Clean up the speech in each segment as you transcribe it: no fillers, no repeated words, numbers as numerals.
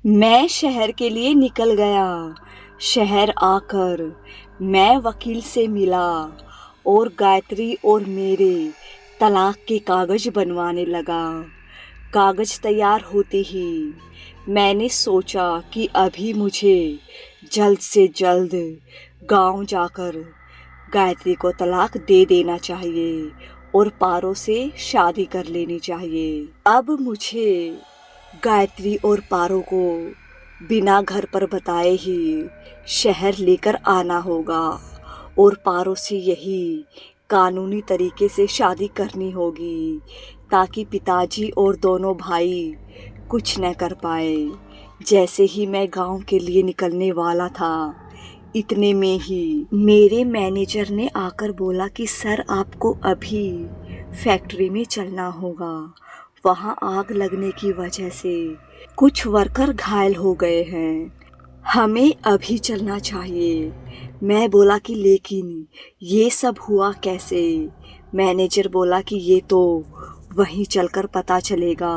मैं शहर के लिए निकल गया। शहर आकर मैं वकील से मिला और गायत्री और मेरे तलाक के कागज बनवाने लगा। कागज तैयार होते ही मैंने सोचा कि अभी मुझे जल्द से जल्द गांव जाकर गायत्री को तलाक दे देना चाहिए और पारो से शादी कर लेनी चाहिए। अब मुझे गायत्री और पारो को बिना घर पर बताए ही शहर लेकर आना होगा और पारो से यही कानूनी तरीके से शादी करनी होगी ताकि पिताजी और दोनों भाई कुछ न कर पाए। जैसे ही मैं गांव के लिए निकलने वाला था, इतने में ही मेरे मैनेजर ने आकर बोला कि सर आपको अभी फैक्ट्री में चलना होगा, वहाँ आग लगने की वजह से कुछ वर्कर घायल हो गए हैं, हमें अभी चलना चाहिए। मैं बोला कि लेकिन ये सब हुआ कैसे? मैनेजर बोला कि ये तो वहीं चलकर पता चलेगा।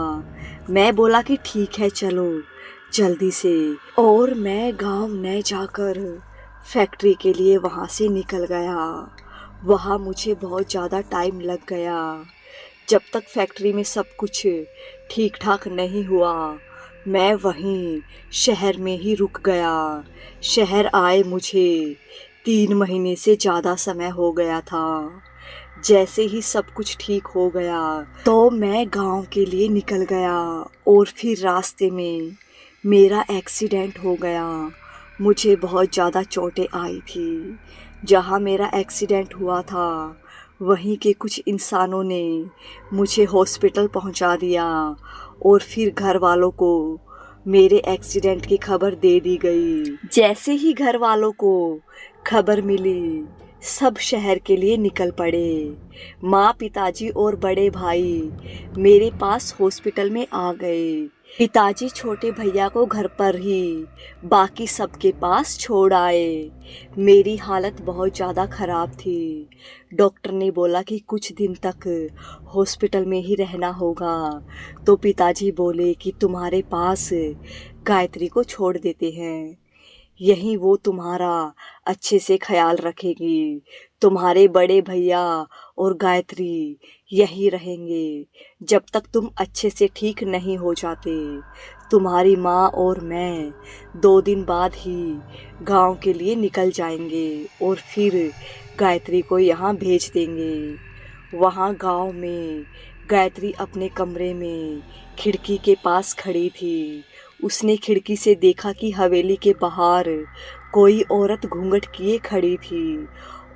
मैं बोला कि ठीक है चलो जल्दी से, और मैं गांव न जाकर फैक्ट्री के लिए वहाँ से निकल गया। वहाँ मुझे बहुत ज़्यादा टाइम लग गया। जब तक फैक्ट्री में सब कुछ ठीक ठाक नहीं हुआ, मैं वहीं शहर में ही रुक गया। शहर आए मुझे 3 महीने से ज़्यादा समय हो गया था। जैसे ही सब कुछ ठीक हो गया तो मैं गांव के लिए निकल गया और फिर रास्ते में मेरा एक्सीडेंट हो गया। मुझे बहुत ज़्यादा चोटें आई थी। जहाँ मेरा एक्सीडेंट हुआ था वहीं के कुछ इंसानों ने मुझे हॉस्पिटल पहुंचा दिया और फिर घर वालों को मेरे एक्सीडेंट की खबर दे दी गई। जैसे ही घर वालों को खबर मिली, सब शहर के लिए निकल पड़े। माँ, पिताजी और बड़े भाई मेरे पास हॉस्पिटल में आ गए। पिताजी छोटे भैया को घर पर ही बाकी सबके पास छोड़ आए। मेरी हालत बहुत ज़्यादा ख़राब थी। डॉक्टर ने बोला कि कुछ दिन तक हॉस्पिटल में ही रहना होगा। तो पिताजी बोले कि तुम्हारे पास गायत्री को छोड़ देते हैं, यहीं वो तुम्हारा अच्छे से ख्याल रखेगी। तुम्हारे बड़े भैया और गायत्री यहीं रहेंगे जब तक तुम अच्छे से ठीक नहीं हो जाते। तुम्हारी माँ और मैं 2 दिन बाद ही गांव के लिए निकल जाएंगे और फिर गायत्री को यहाँ भेज देंगे। वहाँ गांव में गायत्री अपने कमरे में खिड़की के पास खड़ी थी। उसने खिड़की से देखा कि हवेली के बाहर कोई औरत घूंघट किए खड़ी थी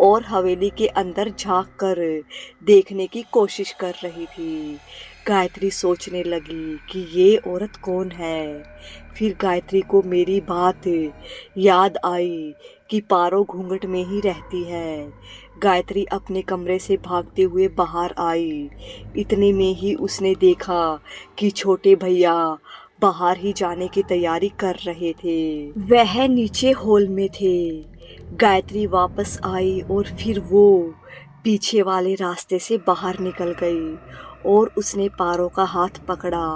और हवेली के अंदर झांक कर देखने की कोशिश कर रही थी। गायत्री सोचने लगी कि ये औरत कौन है। फिर गायत्री को मेरी बात याद आई कि पारो घूंघट में ही रहती है। गायत्री अपने कमरे से भागते हुए बाहर आई। इतने में ही उसने देखा कि छोटे भैया बाहर ही जाने की तैयारी कर रहे थे। वह नीचे हॉल में थे। गायत्री वापस आई और फिर वो पीछे वाले रास्ते से बाहर निकल गई और उसने पारो का हाथ पकड़ा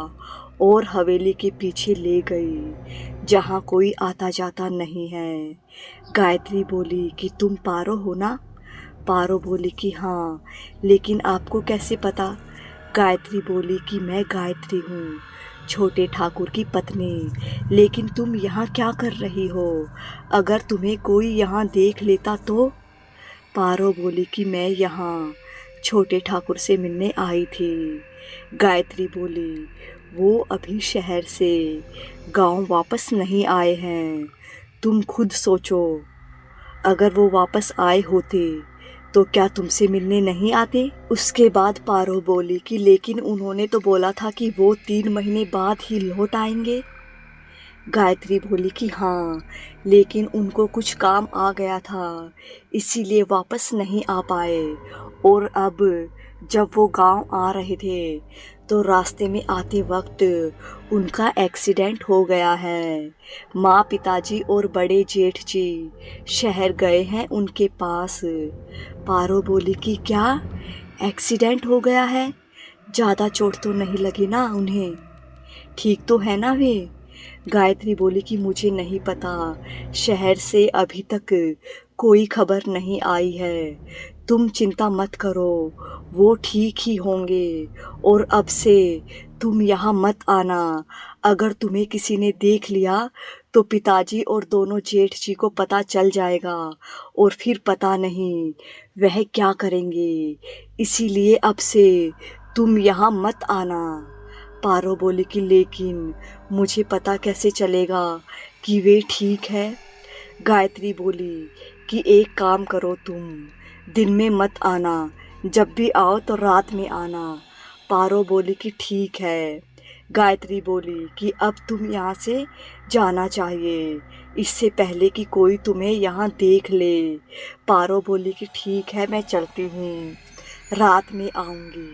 और हवेली के पीछे ले गई जहाँ कोई आता जाता नहीं है। गायत्री बोली कि तुम पारो हो ना? पारो बोली कि हाँ, लेकिन आपको कैसे पता? गायत्री बोली कि मैं गायत्री हूँ, छोटे ठाकुर की पत्नी। लेकिन तुम यहाँ क्या कर रही हो? अगर तुम्हें कोई यहाँ देख लेता तो? पारो बोली कि मैं यहाँ छोटे ठाकुर से मिलने आई थी। गायत्री बोली वो अभी शहर से गांव वापस नहीं आए हैं। तुम खुद सोचो, अगर वो वापस आए होते तो क्या तुमसे मिलने नहीं आते? उसके बाद पारो बोली कि लेकिन उन्होंने तो बोला था कि वो 3 महीने बाद ही लौट आएंगे। गायत्री बोली कि हाँ, लेकिन उनको कुछ काम आ गया था, इसीलिए वापस नहीं आ पाए। और अब जब वो गांव आ रहे थे तो रास्ते में आते वक्त उनका एक्सीडेंट हो गया है। माँ, पिताजी और बड़े जेठ जी शहर गए हैं उनके पास। पारो बोली कि क्या एक्सीडेंट हो गया है? ज़्यादा चोट तो नहीं लगी ना उन्हें? ठीक तो है ना वे? गायत्री बोली कि मुझे नहीं पता, शहर से अभी तक कोई खबर नहीं आई है। तुम चिंता मत करो, वो ठीक ही होंगे और अब से तुम यहाँ मत आना। अगर तुम्हें किसी ने देख लिया तो पिताजी और दोनों जेठ जी को पता चल जाएगा और फिर पता नहीं वह क्या करेंगे। इसीलिए अब से तुम यहाँ मत आना। पारो बोली कि लेकिन मुझे पता कैसे चलेगा कि वे ठीक है। गायत्री बोली कि एक काम करो, तुम दिन में मत आना, जब भी आओ तो रात में आना। पारो बोली कि ठीक है। गायत्री बोली कि अब तुम यहाँ से जाना चाहिए, इससे पहले कि कोई तुम्हें यहाँ देख ले। पारो बोली कि ठीक है, मैं चलती हूँ, रात में आऊँगी।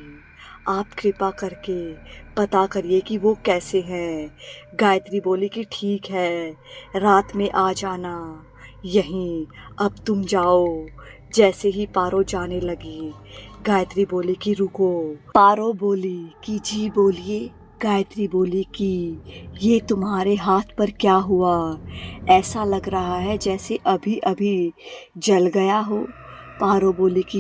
आप कृपा करके पता करिए कि वो कैसे हैं। गायत्री बोली कि ठीक है, रात में आ जाना यहीं, अब तुम जाओ। जैसे ही पारो जाने लगी, गायत्री बोली कि रुको। पारो बोली कि जी बोलिए। गायत्री बोली कि ये तुम्हारे हाथ पर क्या हुआ? ऐसा लग रहा है जैसे अभी अभी जल गया हो। पारो बोली कि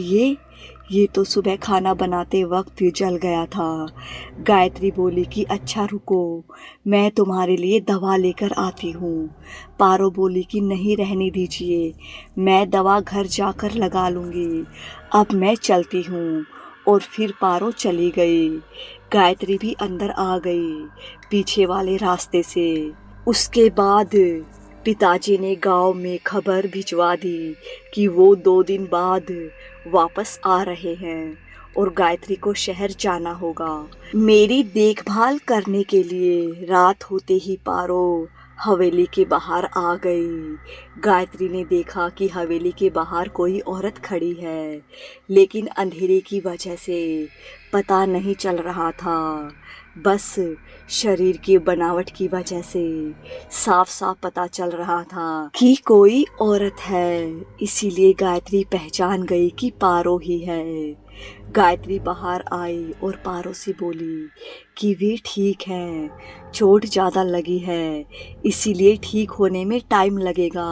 ये तो सुबह खाना बनाते वक्त जल गया था। गायत्री बोली कि अच्छा रुको, मैं तुम्हारे लिए दवा लेकर आती हूँ। पारो बोली कि नहीं, रहने दीजिए, मैं दवा घर जाकर लगा लूँगी, अब मैं चलती हूँ। और फिर पारो चली गई। गायत्री भी अंदर आ गई पीछे वाले रास्ते से। उसके बाद पिताजी ने गांव में खबर भिजवा दी कि वो 2 दिन बाद वापस आ रहे हैं और गायत्री को शहर जाना होगा। मेरी देखभाल करने के लिए रात होते ही पारो हवेली के बाहर आ गई। गायत्री ने देखा कि हवेली के बाहर कोई औरत खड़ी है, लेकिन अंधेरे की वजह से पता नहीं चल रहा था। बस शरीर की बनावट की वजह से साफ साफ पता चल रहा था कि कोई औरत है। इसीलिए गायत्री पहचान गई कि पारो ही है। गायत्री बाहर आई और पारो से बोली कि वे ठीक हैं, चोट ज़्यादा लगी है, इसीलिए ठीक होने में टाइम लगेगा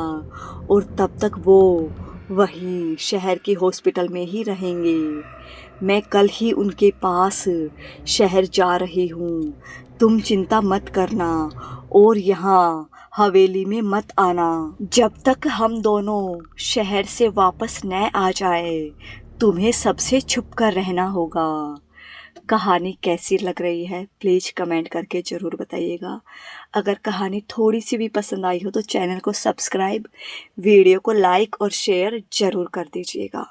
और तब तक वो वहीं शहर के हॉस्पिटल में ही रहेंगे। मैं कल ही उनके पास शहर जा रही हूँ, तुम चिंता मत करना और यहाँ हवेली में मत आना जब तक हम दोनों शहर से वापस न आ जाए। तुम्हें सबसे छुप कर रहना होगा। कहानी कैसी लग रही है प्लीज़ कमेंट करके ज़रूर बताइएगा। अगर कहानी थोड़ी सी भी पसंद आई हो तो चैनल को सब्सक्राइब, वीडियो को लाइक और शेयर ज़रूर कर दीजिएगा।